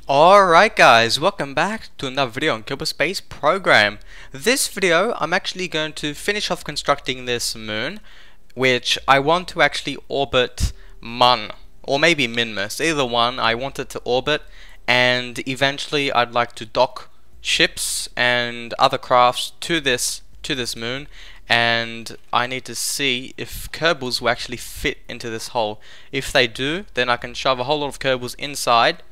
Alright guys, welcome back to another video on Kerbal Space Program. This video I'm actually going to finish off constructing this moon, which I want to actually orbit Mun, or maybe Minmus, either one. I want it to orbit, and eventually I'd like to dock ships and other crafts to this moon, and I need to see if Kerbals will actually fit into this hole. If they do, then I can shove a whole lot of Kerbals inside,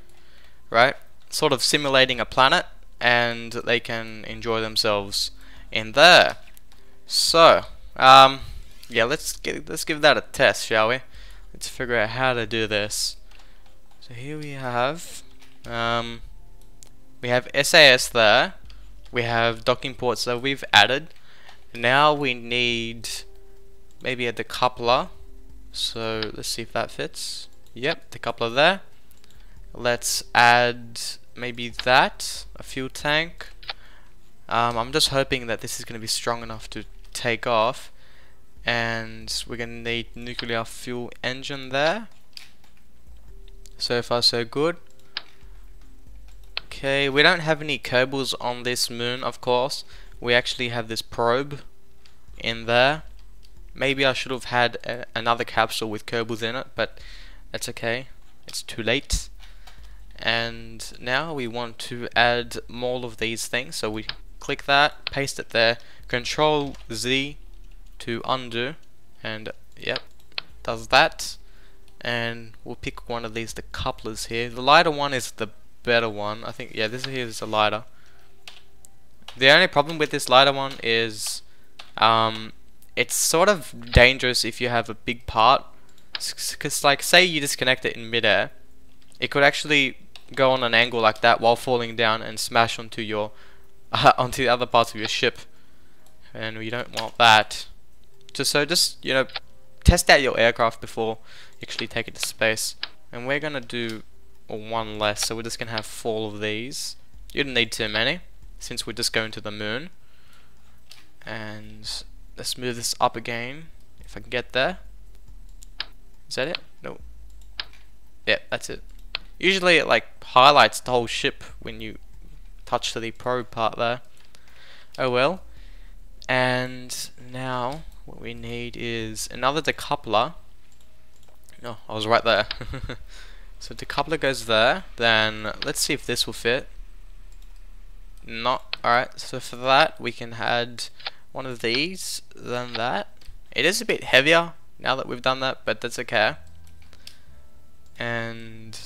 right, sort of simulating a planet, and they can enjoy themselves in there. So yeah, let's give that a test, shall we? Let's figure out how to do this. So here we have SAS there, we have docking ports that we've added. Now we need maybe a decoupler, so let's see if that fits. Yep, decoupler there. Let's add maybe that, a fuel tank. I'm just hoping that this is going to be strong enough to take off, and we're going to need nuclear fuel engine there. So far so good. Okay, we don't have any Kerbals on this moon, of course. We actually have this probe in there. Maybe I should have had another capsule with Kerbals in it, but that's okay, it's too late. And now we want to add more of these things, so we click that, paste it there, Control Z to undo, and yep, does that. And we'll pick one of these decouplers here. The lighter one is the better one, I think. Yeah, this here is the lighter. The only problem with this lighter one is it's sort of dangerous if you have a big part, because like say you disconnect it in midair, it could actually go on an angle like that while falling down and smash onto your onto the other parts of your ship, and we don't want that. Just you know, test out your aircraft before you actually take it to space. And we're gonna do one less, so we're just gonna have 4 of these. You don't need too many since we're just going to the moon. And let's move this up again if I can get there. Is that it? No. Yeah, that's it. Usually it like highlights the whole ship when you touch the probe part there. Oh well. And now what we need is another decoupler. Oh, I was right there. So decoupler goes there. Then let's see if this will fit. Not. Alright, so for that we can add one of these, then that. It is a bit heavier now that we've done that, but that's okay. And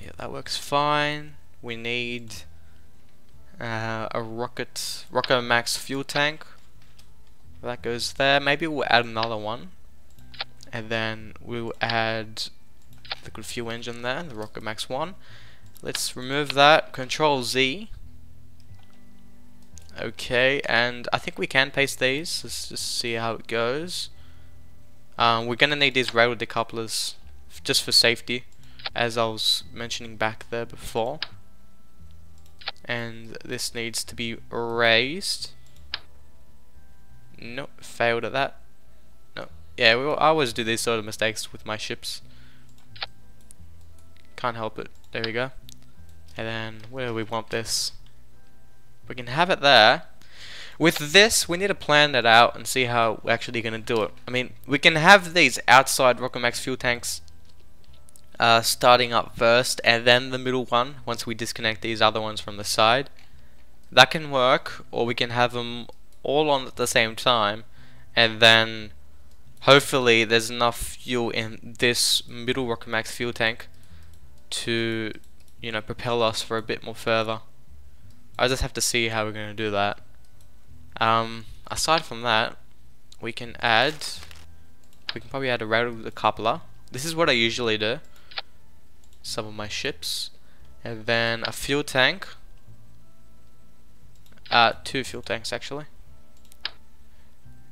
yeah, that works fine. We need a rocket max fuel tank. That goes there. Maybe we'll add another one, and then we'll add liquid fuel engine there, the rocket max one. Let's remove that. Control Z. Okay, and I think we can paste these. Let's just see how it goes. We're gonna need these rail decouplers just for safety, as I was mentioning back there before. And this needs to be raised. Nope, failed at that. No, yeah, I always do these sort of mistakes with my ships. Can't help it. There we go. And then where do we want this? We can have it there. With this, we need to plan that out and see how we're actually going to do it. I mean, we can have these outside rocket max fuel tanks starting up first, and then the middle one once we disconnect these other ones from the side. That can work, or we can have them all on at the same time, and then hopefully there's enough fuel in this middle rocket max fuel tank to, you know, propel us for a bit more further. I just have to see how we're going to do that. Aside from that, we can probably add a rail decoupler. This is what I usually do. Some of my ships, and then a fuel tank. 2 fuel tanks actually.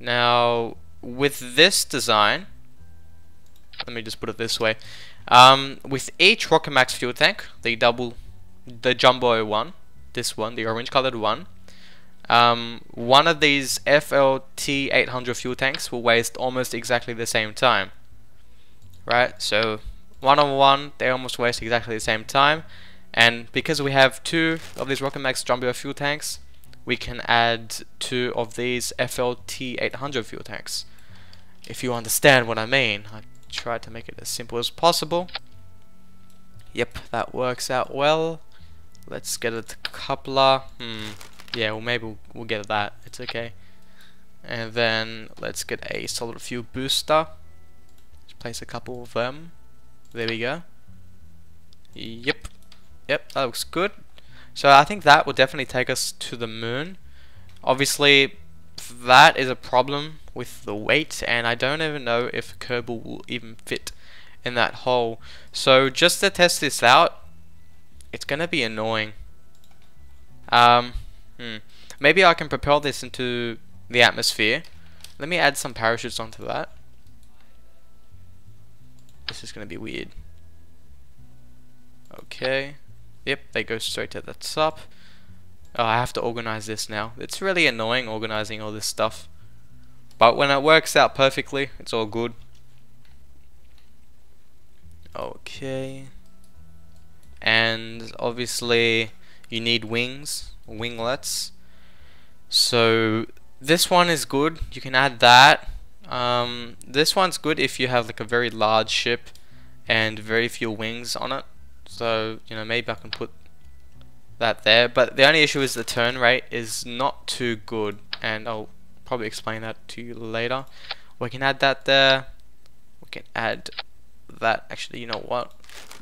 Now with this design, let me just put it this way. With each rocket max fuel tank, the jumbo one, this one, the orange colored one, one of these FLT 800 fuel tanks will waste almost exactly the same time, right? So 1 on 1, they almost waste exactly the same time, And because we have 2 of these Rocket Max Jumbo fuel tanks, we can add 2 of these FLT 800 fuel tanks. If you understand what I mean. I tried to make it as simple as possible. Yep, that works out well. Let's get a coupler. Yeah, well maybe we'll get that. It's okay. And then let's get a solid fuel booster. Just place a couple of them. There we go. Yep, that looks good. So I think that will definitely take us to the moon. Obviously, that is a problem with the weight, and I don't even know if Kerbal will even fit in that hole. So just to test this out, it's gonna be annoying. Maybe I can propel this into the atmosphere. Let me add some parachutes onto that. This is gonna be weird. Okay. Yep, they go straight to the top. Oh, I have to organize this now. It's really annoying organizing all this stuff. But when it works out perfectly, it's all good. Okay. And obviously you need wings, winglets. So this one is good. You can add that. This one's good if you have like a very large ship and very few wings on it. So, you know, maybe I can put that there. But the only issue is the turn rate is not too good, and I'll probably explain that to you later. We can add that there. We can add that. Actually, you know what?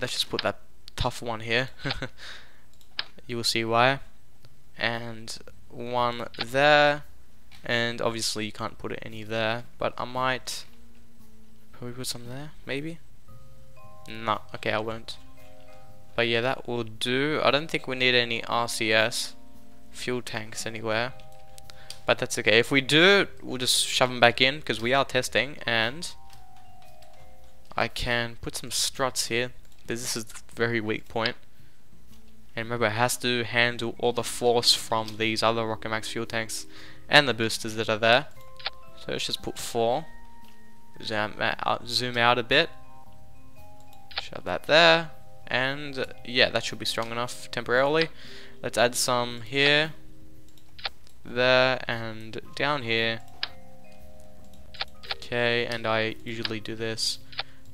Let's just put that tough one here. You will see why. And one there. And obviously you can't put any there, but I might probably put some there, maybe? No, okay, I won't. But yeah, that will do. I don't think we need any RCS fuel tanks anywhere, but that's okay. If we do, we'll just shove them back in because we are testing. And I can put some struts here. This is the very weak point. And remember, it has to handle all the force from these other Rocket Max fuel tanks and the boosters that are there. So let's just put 4. Zoom out a bit. Shove that there. And yeah, that should be strong enough temporarily. Let's add some here, there, and down here. Okay, and I usually do this.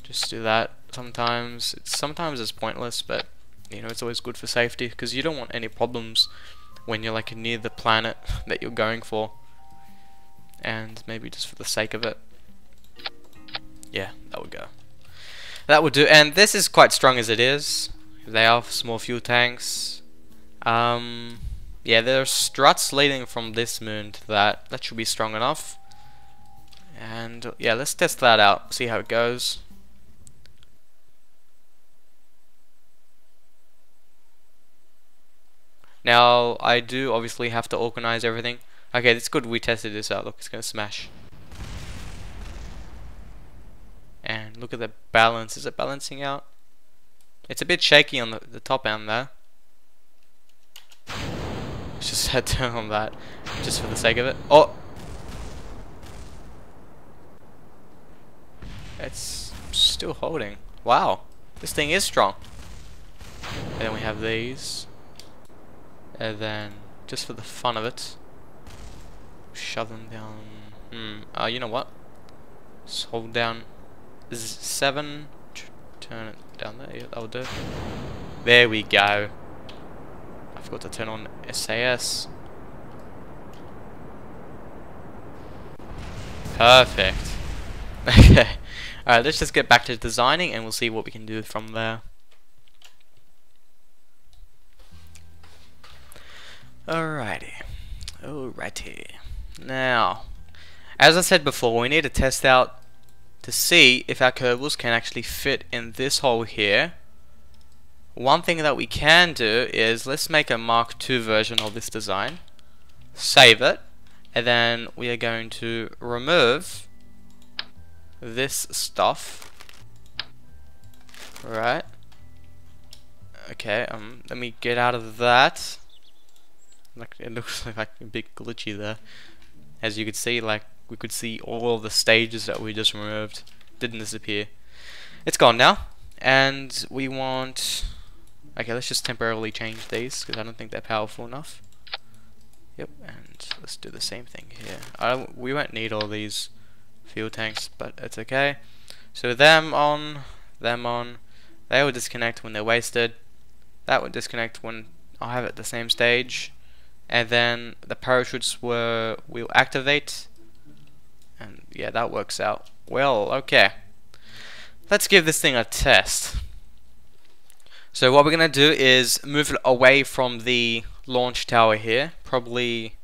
Just do that. Sometimes it's pointless, but you know, it's always good for safety because you don't want any problems when you're like near the planet that you're going for. And maybe just for the sake of it. Yeah, that would go. That would do. And this is quite strong as it is. They are small fuel tanks. Yeah, there are struts leading from this moon to that. That should be strong enough. And yeah, let's test that out. See how it goes. Now, I do obviously have to organize everything. Okay, it's good we tested this out. Look, it's gonna smash. And look at the balance. Is it balancing out? It's a bit shaky on the top end there. Let's just head down on that, just for the sake of it. Oh! It's still holding. Wow, this thing is strong. And then we have these. And then, just for the fun of it, shove them down. You know what? Just hold down 7. Turn it down there. Yeah, that'll do. There we go. I forgot to turn on SAS. Perfect. Okay. Alright, let's just get back to designing and we'll see what we can do from there. Alrighty. Now, as I said before, we need to test out to see if our Kerbals can actually fit in this hole here. One thing that we can do is let's make a Mark II version of this design, save it, and then we are going to remove this stuff. Right. Okay, let me get out of that. Like, it looks like a bit glitchy there. As you could see, like, we could see all of the stages that we just removed didn't disappear. It's gone now. And we want... Okay, let's just temporarily change these because I don't think they're powerful enough. Yep, and let's do the same thing here. We won't need all these fuel tanks, but it's okay. So them on. They will disconnect when they're wasted. That would disconnect when I have it at the same stage. And then the parachutes will activate. And yeah, that works out well. Okay. Let's give this thing a test. So what we're going to do is move it away from the launch tower here. Probably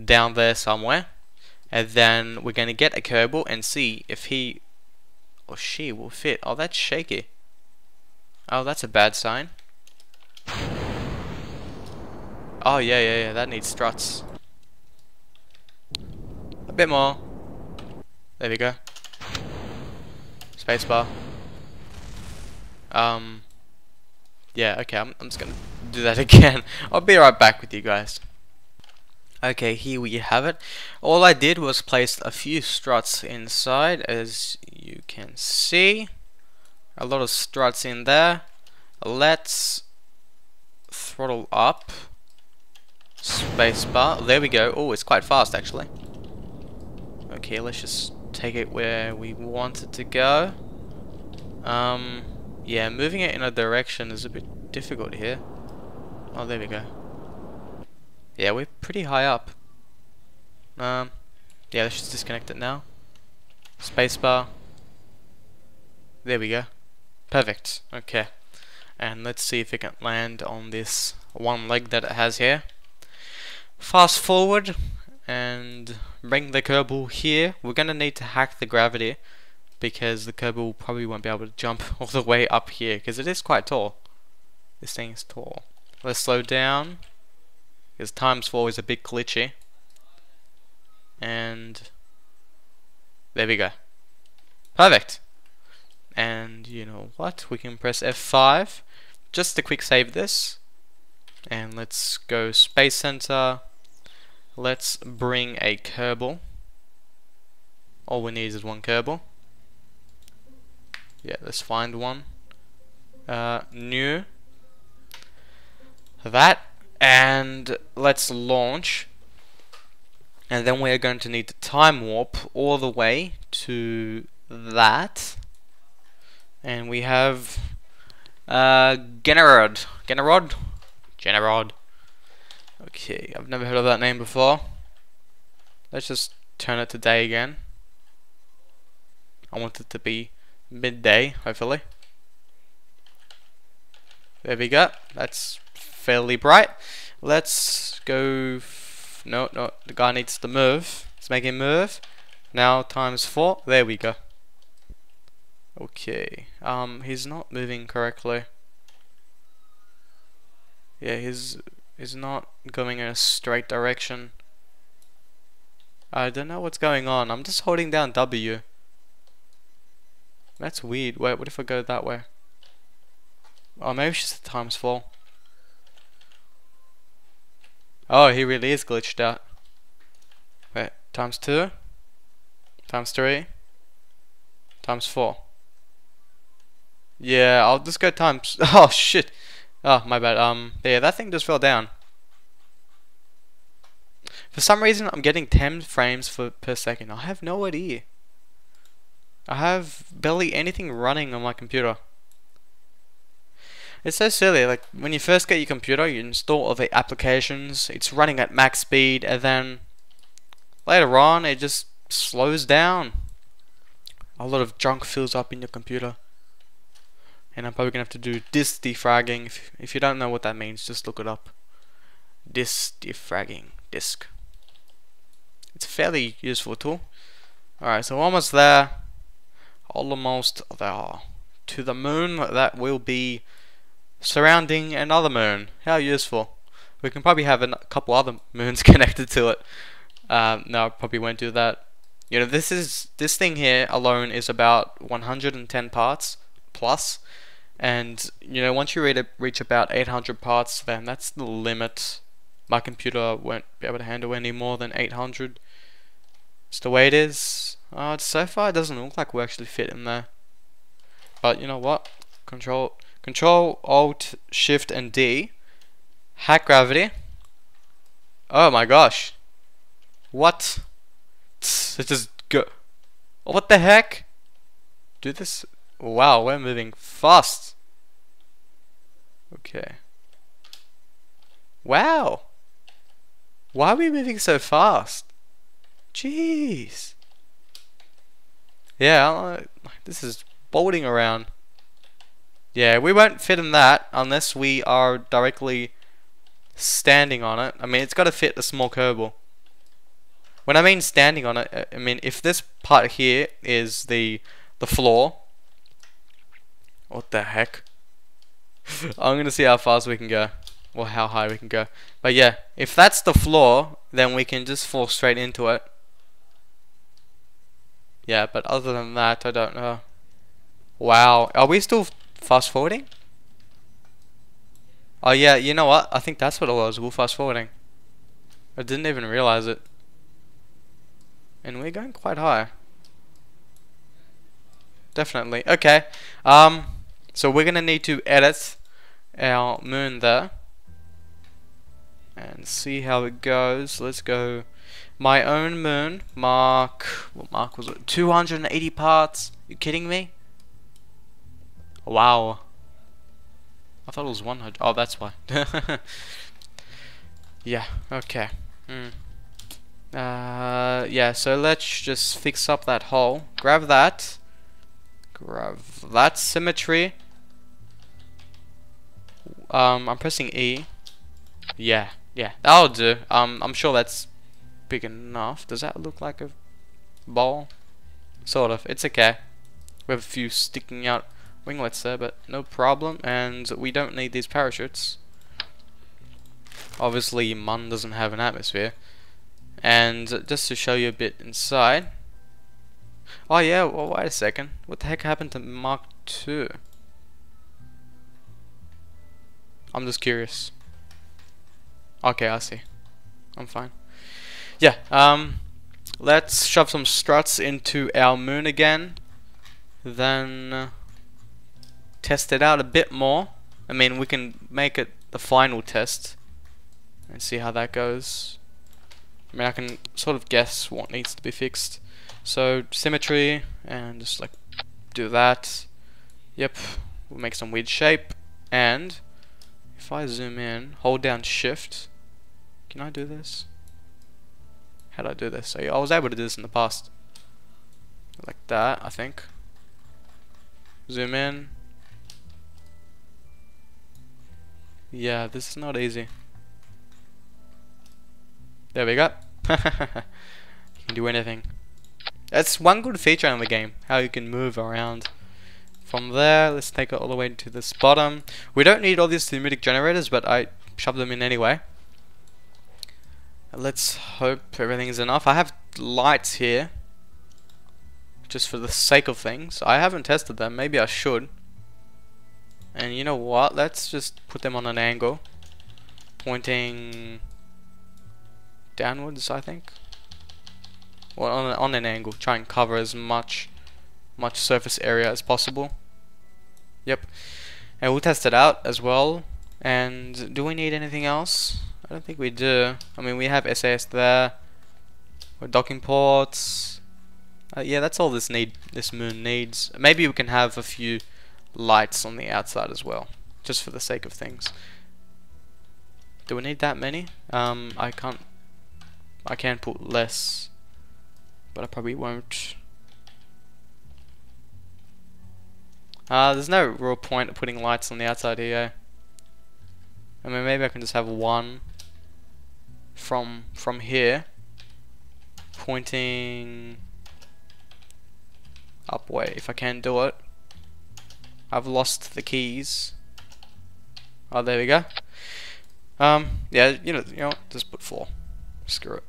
down there somewhere. And then we're going to get a Kerbal and see if he or she will fit. Oh, that's shaky. Oh, that's a bad sign. Oh, yeah, that needs struts. A bit more. There we go. Spacebar. Yeah, okay, I'm just gonna do that again. I'll be right back with you guys. Okay, here we have it. All I did was place a few struts inside, as you can see. A lot of struts in there. Let's throttle up. Spacebar. There we go. Oh, it's quite fast actually. Okay, let's just take it where we want it to go. Yeah, moving it in a direction is a bit difficult here. Oh, there we go. Yeah, we're pretty high up. Yeah, let's just disconnect it now. Spacebar. There we go. Perfect. Okay. And let's see if it can land on this one leg that it has here. Fast forward and bring the Kerbal here. We're gonna need to hack the gravity because the Kerbal probably won't be able to jump all the way up here because it is quite tall. This thing is tall. Let's slow down because ×4 is a bit glitchy. And there we go. Perfect. And you know what? We can press F5 just to quick save this. And let's go Space Center. Let's bring a Kerbal. All we need is one Kerbal. Yeah, let's find one. New. That. And let's launch. And then we're going to need to time warp all the way to that. And we have Generod. Okay, I've never heard of that name before. Let's just turn it to day again. I want it to be midday, hopefully. There we go. That's fairly bright. Let's go. No, the guy needs to move. Let's make him move. Now ×4. There we go. Okay. He's not moving correctly. Yeah, he's not going in a straight direction. I don't know what's going on. I'm just holding down W. That's weird. Wait, what if I go that way? Oh, maybe it's just a ×4. Oh, he really is glitched out. Wait, ×2, ×3, ×4. Yeah, I'll just go times. Oh shit. Oh, my bad. Yeah, that thing just fell down. For some reason, I'm getting 10 frames per second. I have no idea. I have barely anything running on my computer. It's so silly. Like when you first get your computer, you install all the applications. It's running at max speed, and then later on, it just slows down. A lot of junk fills up in your computer. And I'm probably gonna have to do disk defragging. If you don't know what that means, just look it up. Disk defragging. Disk. It's a fairly useful tool. Alright, so almost there. Almost there. To the moon that will be surrounding another moon. How useful. We can probably have a couple other moons connected to it. No, I probably won't do that. You know, this thing here alone is about 110 parts plus. And you know, once you reach about 800 parts, then that's the limit. My computer won't be able to handle any more than 800. It's the way it is. So far it doesn't look like we actually fit in there. But you know what? Control Control Alt Shift and D. Hack gravity. Oh my gosh. What? It just go. What the heck? Do this. Wow, we're moving fast. Okay. Wow. Why are we moving so fast? Jeez. Yeah, this is bolting around. Yeah, we won't fit in that unless we are directly standing on it. I mean, it's got to fit the small Kerbal. When I mean standing on it, I mean if this part here is the floor. What the heck? I'm gonna see how fast we can go, or how high we can go. But yeah, if that's the floor, then we can just fall straight into it. Yeah, but other than that, I don't know. Wow, are we still fast forwarding? Oh yeah, you know what? I think that's what it was. We're fast forwarding. I didn't even realize it. And we're going quite high. Definitely. Okay. So we're gonna need to edit our moon there and see how it goes. Let's go. My own moon. Mark. What mark was it? 280 parts. You kidding me? Wow. I thought it was 100. Oh, that's why. Yeah. Okay. Yeah. So let's just fix up that hole. Grab that. Grab that symmetry. I'm pressing E. Yeah, that'll do. I'm sure that's big enough. Does that look like a ball? Sort of. It's okay. We have a few sticking out winglets there, but no problem. And we don't need these parachutes. Obviously, Mun doesn't have an atmosphere. And just to show you a bit inside. Oh yeah, well, wait a second. What the heck happened to Mark II? I'm just curious. Okay, I see. I'm fine. Yeah, let's shove some struts into our moon again. Then test it out a bit more. I mean, we can make it the final test and see how that goes. I mean, I can sort of guess what needs to be fixed. So, symmetry, and just like do that. Yep, we'll make some weird shape. And if I zoom in, hold down shift. Can I do this? How do I do this? So I was able to do this in the past. Like that, I think. Zoom in. Yeah, this is not easy. There we go. You can do anything. That's one good feature in the game, how you can move around. From there, let's take it all the way to this bottom. We don't need all these thermitic generators, but I shove them in anyway. Let's hope everything is enough. I have lights here, just for the sake of things. I haven't tested them, maybe I should. And you know what, let's just put them on an angle, pointing downwards, I think. Or on an angle, try and cover as much surface area as possible. Yep. And we'll test it out as well. And do we need anything else? I don't think we do. I mean, we have SAS there. Or docking ports. Yeah, that's all this moon needs. Maybe we can have a few lights on the outside as well, just for the sake of things. Do we need that many? I can put less, but I probably won't. There's no real point of putting lights on the outside here. I mean, maybe I can just have one from here, pointing up way, if I can do it. I've lost the keys. Oh, there we go. Yeah, you know, just put 4. Screw it.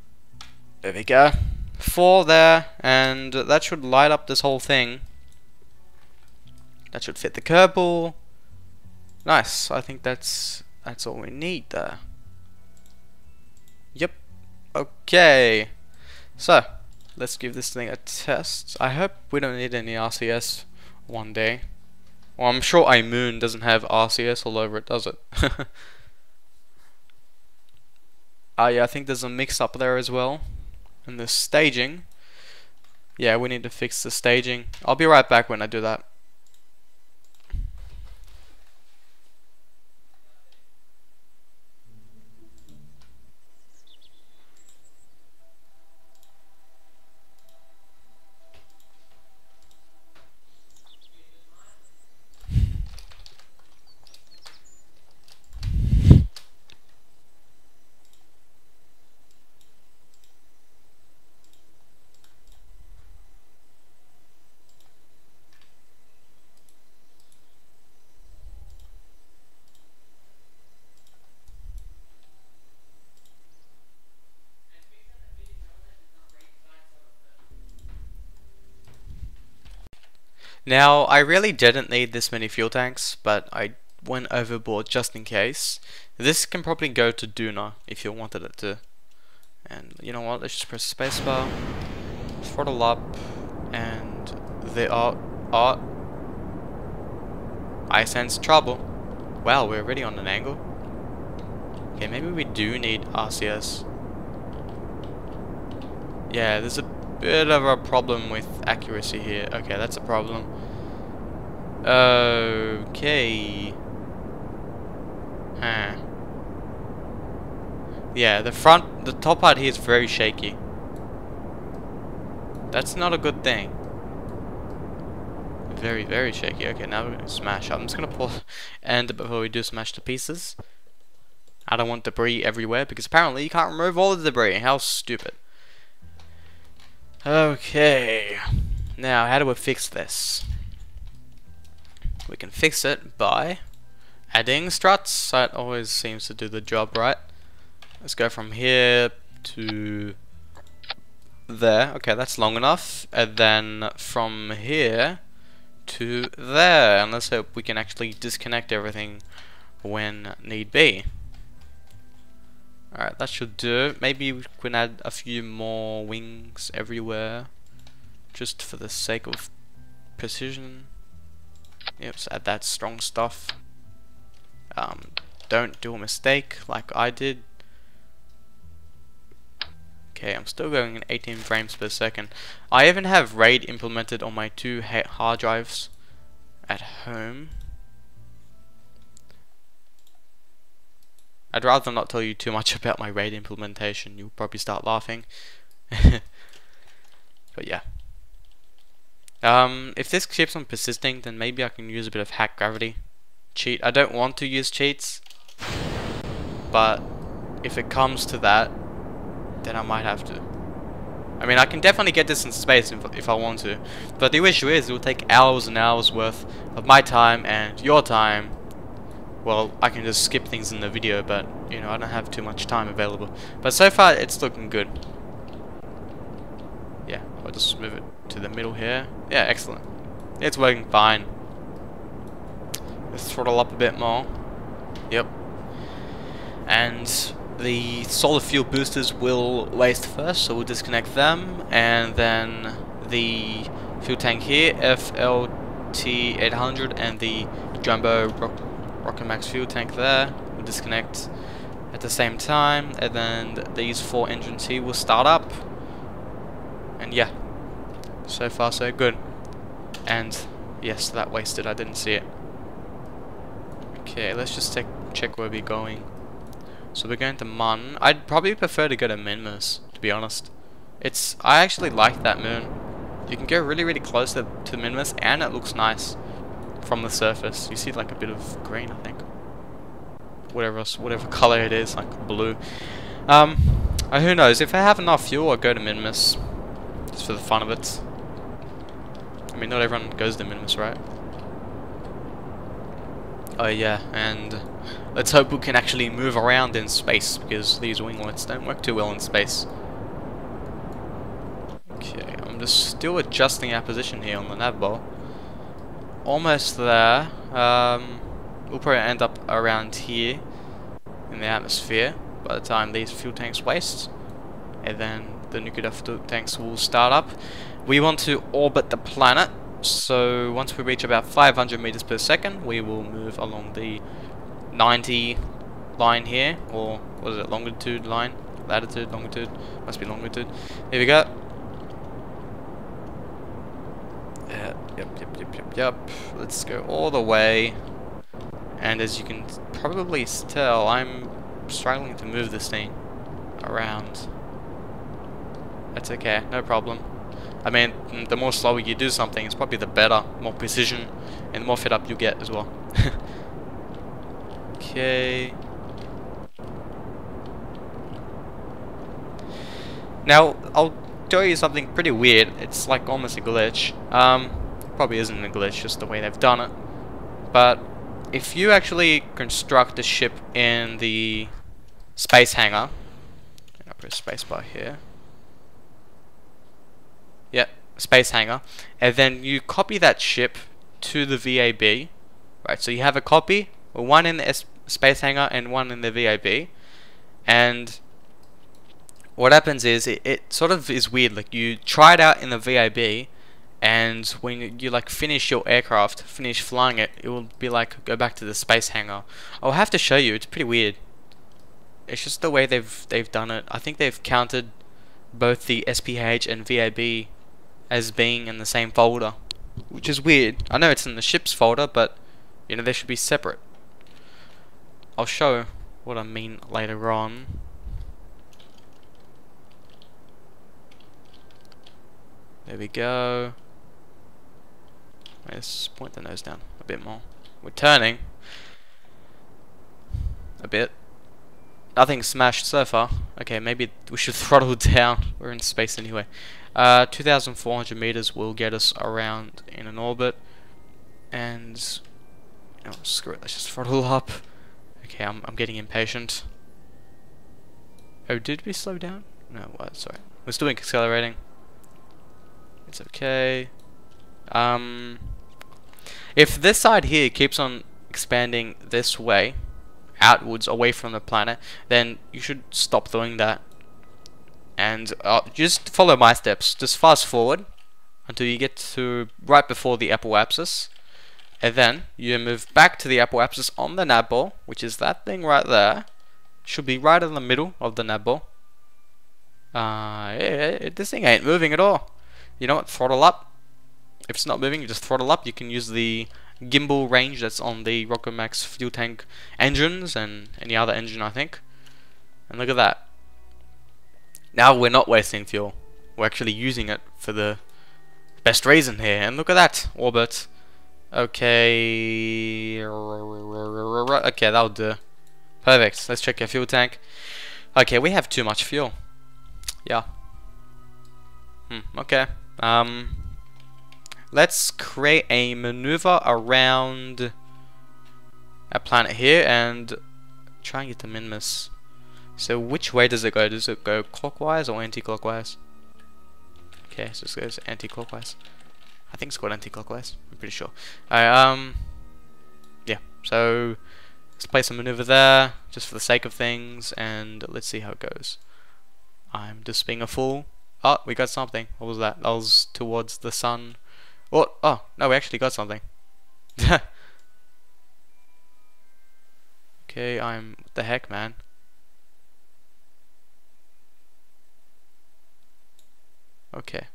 There we go. 4 there, and that should light up this whole thing. That should fit the Kerbal. Nice. I think that's all we need there. Yep. Okay. So let's give this thing a test. I hope we don't need any RCS one day. Well, I'm sure a moon doesn't have RCS all over it, does it? Yeah, I think there's a mix up there as well. And the staging. Yeah, we need to fix the staging. I'll be right back when I do that. Now, I really didn't need this many fuel tanks, but I went overboard just in case. This can probably go to Duna if you wanted it to. And you know what, let's just press spacebar, throttle up, and there are... I sense trouble. Wow, we're already on an angle. Okay, maybe we do need RCS. Yeah, there's a bit of a problem with accuracy here. Okay, that's a problem. Okay. Huh. Yeah, the top part here is very shaky. That's not a good thing. Very, very shaky. Okay, now we're gonna smash. I'm just gonna pull and before we do smash to pieces. I don't want debris everywhere because apparently you can't remove all the debris. How stupid. Okay. Now, how do we fix this? We can fix it by adding struts. That always seems to do the job, right? Let's go from here to there. Okay, that's long enough. And then from here to there. And let's hope we can actually disconnect everything when need be. Alright, that should do. Maybe we can add a few more wings everywhere, just for the sake of precision. Yep, let's add that strong stuff. Don't do a mistake like I did. Okay, I'm still going in 18 frames per second. I even have RAID implemented on my 2 hard drives at home. I'd rather not tell you too much about my RAID implementation. You'll probably start laughing. But yeah. If this keeps on persisting, then maybe I can use a bit of hack gravity cheat. I don't want to use cheats, but if it comes to that, then I might have to. I mean, I can definitely get this in space if I want to, but the issue is it will take hours and hours worth of my time and your time. Well, I can just skip things in the video, but you know, I don't have too much time available. But so far, it's looking good. Yeah, I'll just move it to the middle here. Yeah, excellent. It's working fine. Let's throttle up a bit more. Yep. And the solid fuel boosters will waste first, so we'll disconnect them, and then the fuel tank here, FLT 800, and the jumbo Rocket Max fuel tank there will disconnect at the same time, and then these 4 engines here will start up. And yeah, so far so good. And yes, that wasted, I didn't see it. Okay, let's just check where we're going. So we're going to Mun. I'd probably prefer to go to Minmus, to be honest. I actually like that moon. You can go really, really close to Minmus, and it looks nice from the surface. You see like a bit of green, I think. Whatever color it is, like blue. Who knows? If I have enough fuel, I'll go to Minmus, just for the fun of it. I mean, not everyone goes to Minmus, right? Oh yeah, and let's hope we can actually move around in space, because these winglets don't work too well in space. Okay, I'm just still adjusting our position here on the nav bar. Almost there. We'll probably end up around here in the atmosphere by the time these fuel tanks waste, and then the nuclear fuel tanks will start up. We want to orbit the planet, So once we reach about 500 meters per second, we will move along the 90 line here, or what is it, longitude line? Latitude, longitude, must be longitude. Here we go. Yep. Let's go all the way. And as you can probably tell, I'm struggling to move this thing around. That's okay, no problem. I mean, the more slower you do something, it's probably the better, more precision, and the more fed up you get as well. Okay. Now, I'll show you something pretty weird. It's like almost a glitch. Probably isn't a glitch, just the way they've done it. But if you actually construct a ship in the space hangar, I'll press spacebar here. Yeah, space hangar, and then you copy that ship to the VAB, right? So you have a copy, one in the space hangar and one in the VAB, and what happens is it sort of is weird. Like, you try it out in the VAB, and when you like finish your aircraft, finish flying it, it will be like go back to the space hangar. I'll have to show you. It's pretty weird. It's just the way they've done it. I think they've counted both the SPH and VAB as being in the same folder, which is weird. I know it's in the ships folder, but you know, they should be separate. I'll show what I mean later on. There we go. Let's point the nose down a bit more. We're turning a bit. Nothing smashed so far. Okay, maybe we should throttle down. We're in space anyway. 2,400 meters will get us around in an orbit. And oh, screw it. Let's just throttle up. Okay, I'm getting impatient. Oh, did we slow down? No, what? Sorry. We're still accelerating. It's okay. If this side here keeps on expanding this way, outwards, away from the planet, then you should stop doing that. And just follow my steps. Just fast forward until you get to right before the apoapsis. And then you move back to the apoapsis on the nav ball, which is that thing right there. Should be right in the middle of the nav ball. This thing ain't moving at all. You know what? Throttle up. If it's not moving, you just throttle up. You can use the gimbal range that's on the Rocket Max fuel tank engines and any other engine, I think. And look at that. Now we're not wasting fuel. We're actually using it for the best reason here. And look at that orbit. Okay. Okay, that'll do. Perfect. Let's check our fuel tank. Okay, we have too much fuel. Yeah. Okay. Let's create a maneuver around a planet here and try and get the Minmus. So which way does it go? Does it go clockwise or anti-clockwise? Okay, so it goes anti-clockwise. I think it's called anti-clockwise. I'm pretty sure. Alright, yeah. So let's place a maneuver there, just for the sake of things, and let's see how it goes. I'm just being a fool. Oh, we got something. What was that? That was towards the sun. What? Oh, no, we actually got something. Okay, what the heck, man? Okay.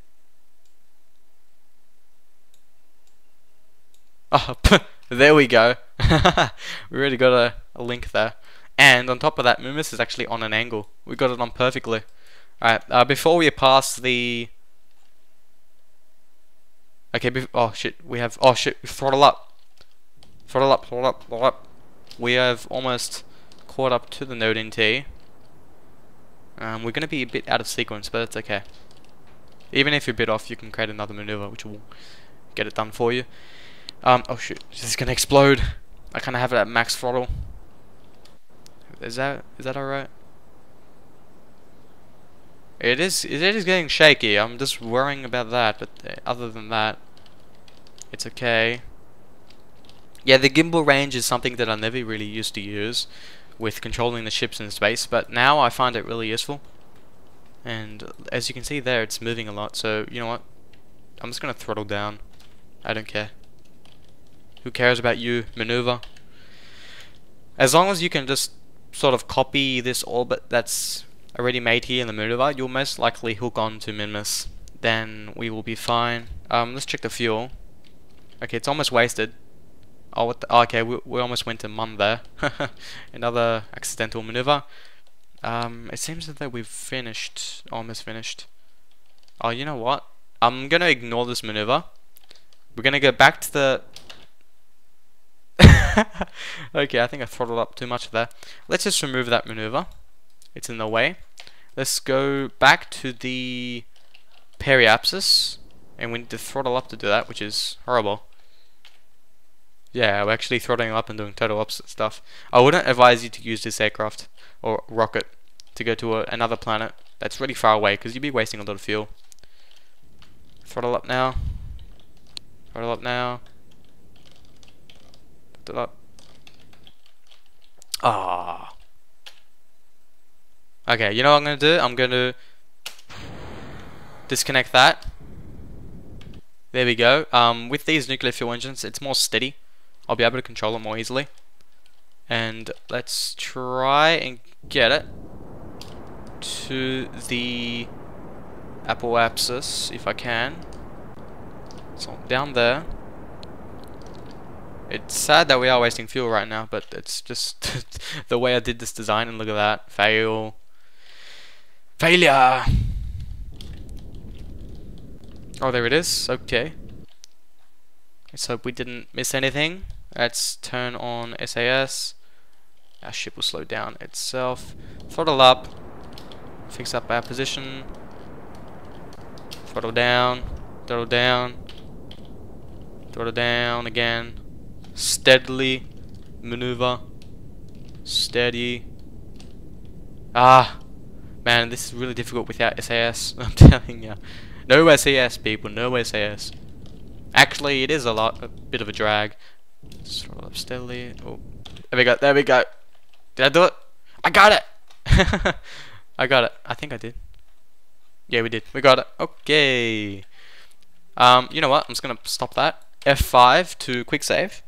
Oh, there we go. We already got a link there. And on top of that, Minmus is actually on an angle. We got it on perfectly. Alright, before we pass the... Okay, oh shit, we have... Oh shit, throttle up. Throttle up, throttle up, throttle up. We have almost caught up to the node in T. We're going to be a bit out of sequence, but that's okay. Even if you're a bit off, you can create another maneuver, which will get it done for you. Oh shit, this is going to explode. I kind of have it at max throttle. Is that alright? It is getting shaky. I'm just worrying about that, but other than that, it's okay. Yeah, the gimbal range is something that I never really used to use with controlling the ships in space, but now I find it really useful. And as you can see there, it's moving a lot, so you know what? I'm just going to throttle down. I don't care. Who cares about you, maneuver? As long as you can just sort of copy this orbit that's already made here in the maneuver, you'll most likely hook on to Minmus. Then we will be fine. Let's check the fuel. Okay, it's almost wasted. Oh, what the, oh, okay, we almost went to Mun there. Another accidental maneuver. It seems as though we've finished, almost finished. Oh, you know what? I'm gonna ignore this maneuver. We're gonna go back to the... Okay, I think I throttled up too much there. Let's just remove that maneuver. It's in the way. Let's go back to the periapsis, and we need to throttle up to do that, which is horrible. Yeah, we're actually throttling up and doing total opposite stuff. I wouldn't advise you to use this aircraft or rocket to go to another planet that's really far away, because you'd be wasting a lot of fuel. Throttle up now. Throttle up now. Put it up. Ah. Okay, you know what I'm gonna do? I'm gonna disconnect that. There we go. With these nuclear fuel engines, it's more steady. I'll be able to control it more easily. And let's try and get it to the apoapsis if I can. So down there. It's sad that we are wasting fuel right now, but it's just the way I did this design, and look at that. Fail. Failure! Oh, there it is. Okay. Let's hope we didn't miss anything. Let's turn on SAS. Our ship will slow down itself. Throttle up. Fix up our position. Throttle down. Throttle down. Throttle down again. Steadily maneuver. Steady. Ah, man, this is really difficult without SAS. I'm telling you. No SAS, people. No SAS. Actually, it is a bit of a drag. Just throttle up steadily. Oh, there we go. There we go. Did I do it? I got it. I got it. I think I did. Yeah, we did. We got it. Okay. You know what? I'm just gonna stop that. F5 to quick save.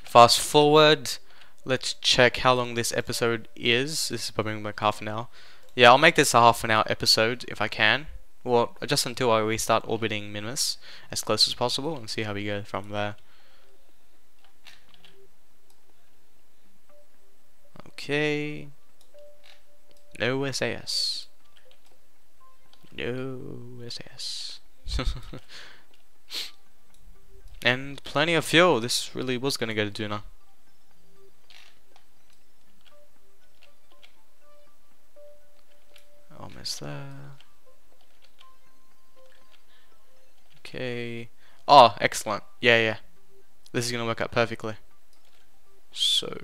Fast forward. Let's check how long this episode is. This is probably like half an hour. Yeah, I'll make this a half an hour episode if I can. Well, just until I restart orbiting Minmus as close as possible, and see how we go from there. Okay. No SAS. No SAS. And plenty of fuel. This really was gonna go to Duna. Almost there. Okay. Oh, excellent. Yeah, yeah. This is gonna work out perfectly. So.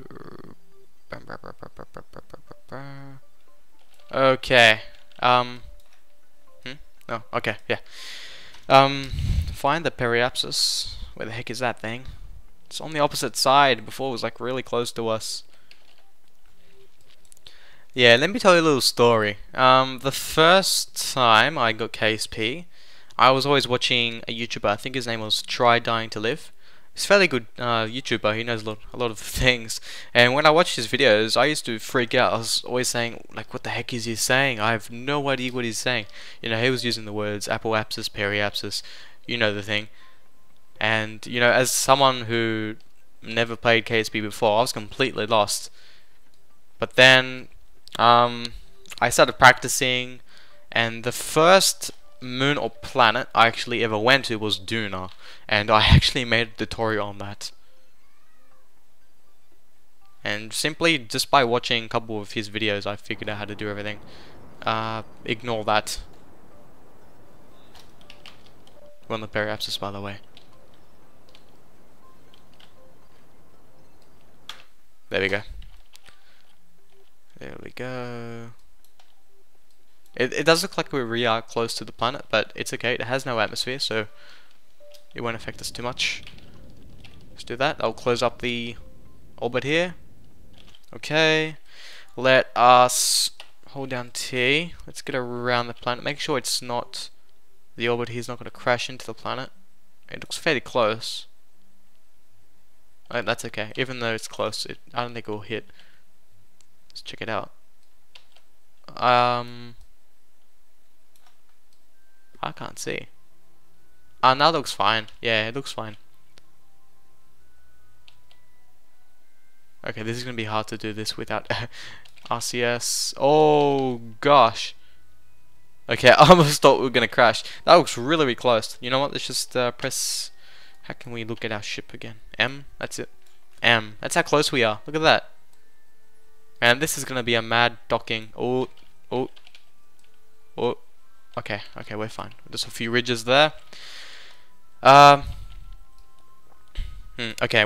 Okay. Oh, okay. Yeah. Find the periapsis. Where the heck is that thing? It's on the opposite side. Before it was like really close to us. Yeah, let me tell you a little story. The first time I got KSP, I was always watching a YouTuber. I think his name was Try Dying to Live. He's a fairly good YouTuber. He knows a lot of things. And when I watched his videos, I used to freak out. I was always saying, like, what the heck is he saying? I have no idea what he's saying. You know, he was using the words apoapsis, periapsis. You know the thing. And, you know, as someone who never played KSP before, I was completely lost. But then, I started practicing, and the first moon or planet I actually ever went to was Duna, and I actually made a tutorial on that. And simply just by watching a couple of his videos, I figured out how to do everything. Ignore that. We're on the periapsis, by the way. There we go. There we go. It does look like we are close to the planet, but it's okay. It has no atmosphere, so it won't affect us too much. Let's do that. I'll close up the orbit here. Okay. Let us hold down T. Let's get around the planet. Make sure it's not... The orbit here is not going to crash into the planet. It looks fairly close. Oh, that's okay. Even though it's close, I don't think it will hit. Let's check it out. I can't see. Now it looks fine. Yeah, it looks fine. Okay, this is gonna be hard to do this without RCS. Oh gosh. Okay, I almost thought we were gonna crash. That looks really, really close. You know what? Let's just press. How can we look at our ship again? M. That's it. M. That's how close we are. Look at that. Man, this is gonna be a mad docking. Oh, oh, oh. Okay, okay, we're fine. Just a few ridges there. Okay,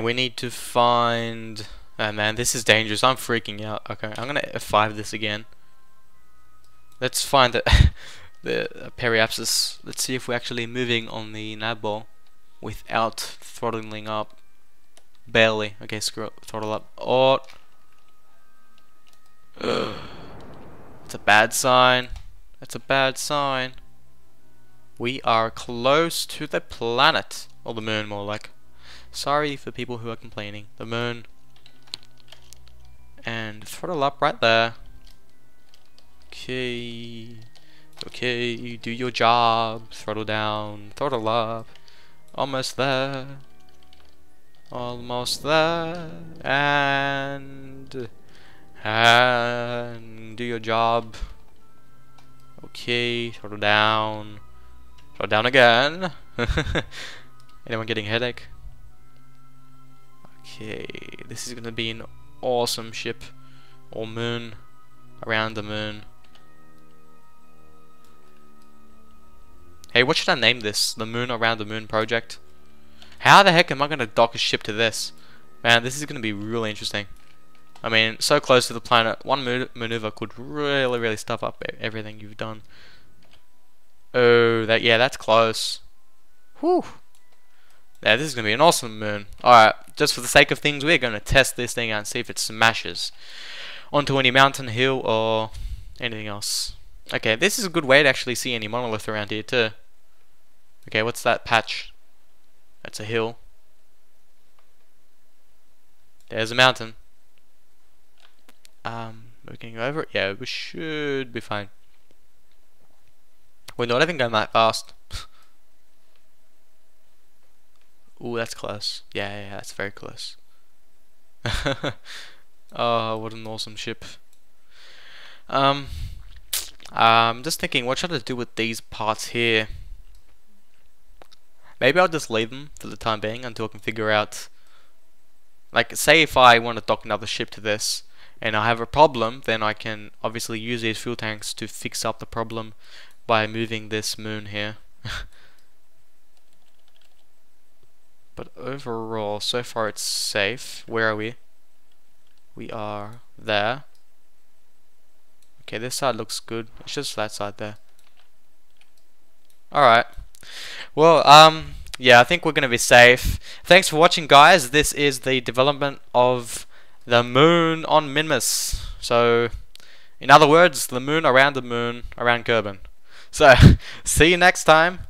we need to find. Oh man, this is dangerous. I'm freaking out. Okay, I'm gonna F5 this again. Let's find the periapsis. Let's see if we're actually moving on the nav ball without throttling up. Barely. Okay, screw it. Throttle up. Oh. It's a bad sign. That's a bad sign. We are close to the planet. Or the moon, more like. Sorry for people who are complaining. The moon. And throttle up right there. Okay. Okay, do your job. Throttle down. Throttle up. Almost there. Almost there. And do your job. Okay, throttle down. Throttle down again. Anyone getting a headache? Okay, this is gonna be an awesome ship or moon around the moon. Hey, what should I name this? The Moon Around the Moon project? How the heck am I gonna dock a ship to this? Man, this is gonna be really interesting. I mean, so close to the planet, one maneuver could really, really stuff up everything you've done. Oh, yeah, that's close. Whew. Yeah, this is gonna be an awesome moon. Alright, just for the sake of things, we're gonna test this thing out and see if it smashes onto any mountain, hill, or anything else. Okay, this is a good way to actually see any monolith around here too. Okay, what's that patch? That's a hill. There's a mountain. Looking over it, yeah, we should be fine. We're not even going that fast. Ooh, that's close. Yeah, that's very close. Oh, what an awesome ship. I'm just thinking, what should I do with these parts here? Maybe I'll just leave them for the time being until I can figure out. Like, say if I want to dock another ship to this, and I have a problem, then I can obviously use these fuel tanks to fix up the problem by moving this moon here. But overall, so far it's safe. Where are we? We are there. Okay, this side looks good. It's just that side there. Alright. Well, yeah, I think we're gonna be safe. Thanks for watching, guys. This is the development of the moon on Minmus. So, in other words, the moon around Kerbin. So, see you next time.